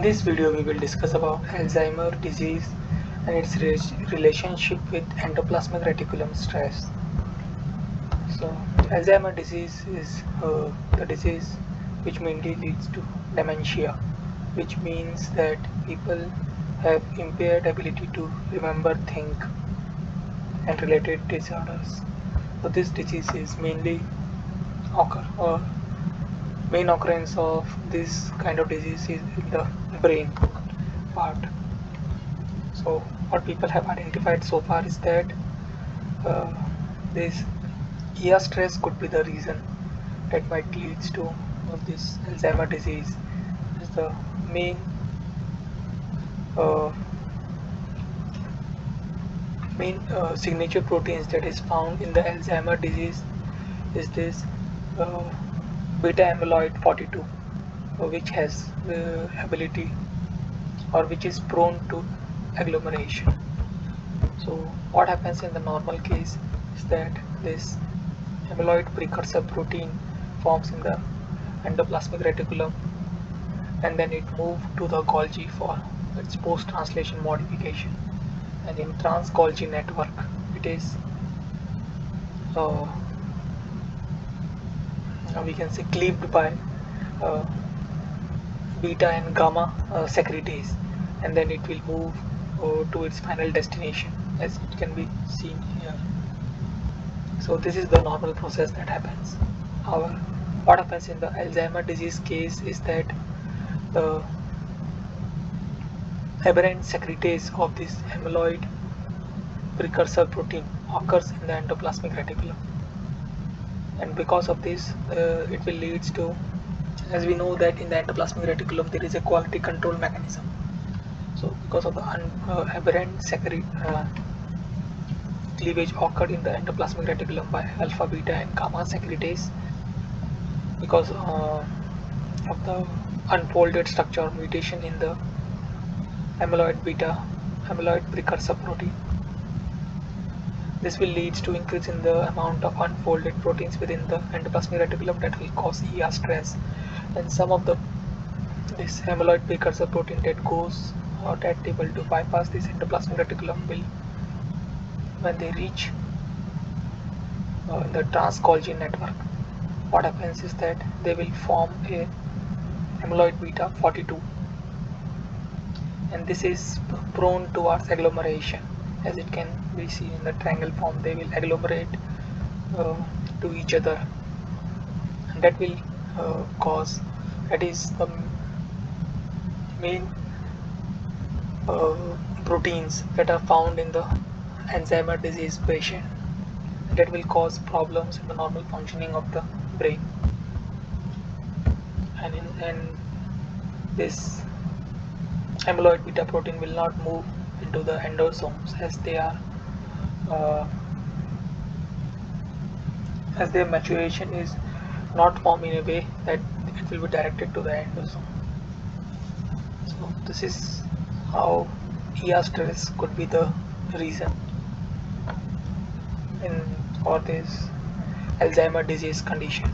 this video we will discuss about Alzheimer disease and its relationship with endoplasmic reticulum stress. So Alzheimer disease is the disease which mainly leads to dementia, which means that people have impaired ability to remember, think, and related disorders. So this disease is mainly main occurrence of this kind of disease is in the brain part. So what people have identified so far is that uh, this ER stress could be the reason that might leads to this Alzheimer disease. Is the main uh, signature proteins that is found in the Alzheimer disease is this uh, beta amyloid 42, which has the ability or which is prone to agglomeration. So what happens in the normal case is that this amyloid precursor protein forms in the endoplasmic reticulum, and then it moves to the Golgi for its post-translation modification. And in trans-Golgi network, it is uh, we can say cleaved by uh, beta and gamma secretase, and then it will move to its final destination, as it can be seen here. So this is the normal process that happens. However, what happens in the Alzheimer disease case is that the aberrant secretase of this amyloid precursor protein occurs in the endoplasmic reticulum, and because of this it will leads to, as we know that in the endoplasmic reticulum there is a quality control mechanism. So because of the aberrant cleavage occurred in the endoplasmic reticulum by alpha, beta and gamma secretase, because of the unfolded structure mutation in the amyloid precursor protein. This will lead to increase in the amount of unfolded proteins within the endoplasmic reticulum that will cause ER stress. And some of this amyloid precursor protein that goes not able to bypass this endoplasmic reticulum will, when they reach the trans-Golgi network, what happens is that they will form a amyloid beta 42, and this is prone towards agglomeration, as it can be seen in the triangle form. They will agglomerate to each other, and that will cause, that is the main proteins that are found in the Alzheimer disease patient, that will cause problems in the normal functioning of the brain. And this amyloid beta protein will not move into the endosomes, uh, as their maturation is not formed in a way that it will be directed to the endosome. So this is how ER stress could be the reason in for this Alzheimer disease condition.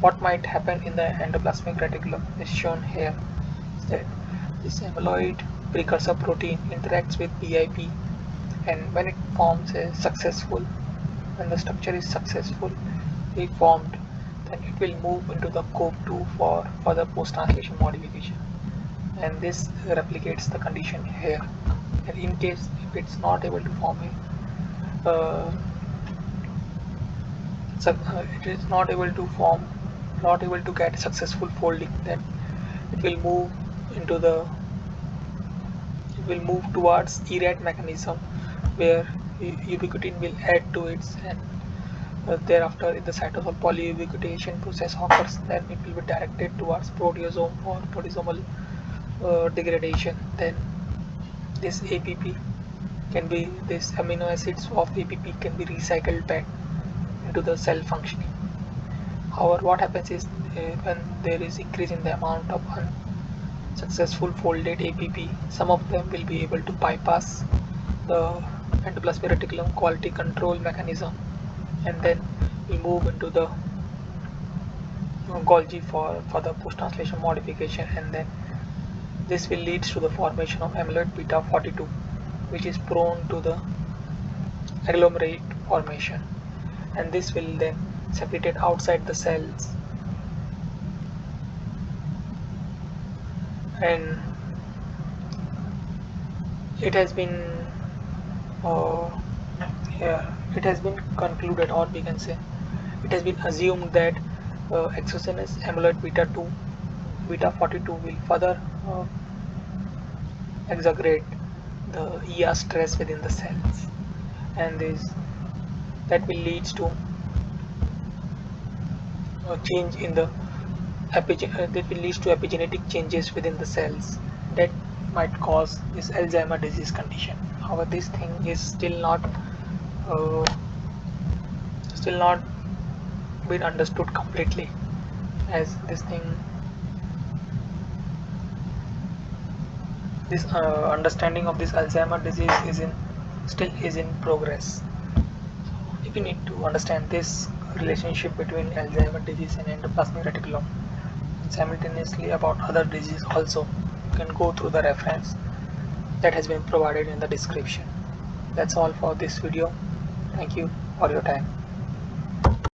What might happen in the endoplasmic reticulum is shown here, is that this amyloid precursor protein interacts with BIP, and when it forms a successful, when the structure is successfully formed, then it will move into the COP2 for further post-translation modification, and this replicates the condition here. And in case if it's not able to form a it is not able to get successful folding, then it will move into the it will move towards ERAT mechanism, where ubiquitin will add to it, and thereafter in the cytosol polyubiquitation process occurs, then it will be directed towards proteasome or proteasomal degradation. Then this APP can be, this amino acids of APP can be recycled back into the cell functioning. However, what happens is when there is increase in the amount of unsuccessful folded APP, some of them will be able to bypass the endoplasmic reticulum quality control mechanism, and then we move into the Golgi for the post-translation modification, and then This will lead to the formation of amyloid beta 42, which is prone to the agglomerate formation, and this will then secreted outside the cells, and it has been uh, it has been concluded, or we can say it has been assumed that exogenous amyloid beta 42 will further exaggerate the ER stress within the cells, and this that will lead to a change in the that will lead to epigenetic changes within the cells that might cause this Alzheimer disease condition. However, this thing is uh, still not been understood completely, as this understanding of this Alzheimer disease is in progress. If you need to understand this relationship between Alzheimer disease and endoplasmic reticulum, and simultaneously about other diseases also, you can go through the reference that has been provided in the description. That's all for this video. Thank you for your time.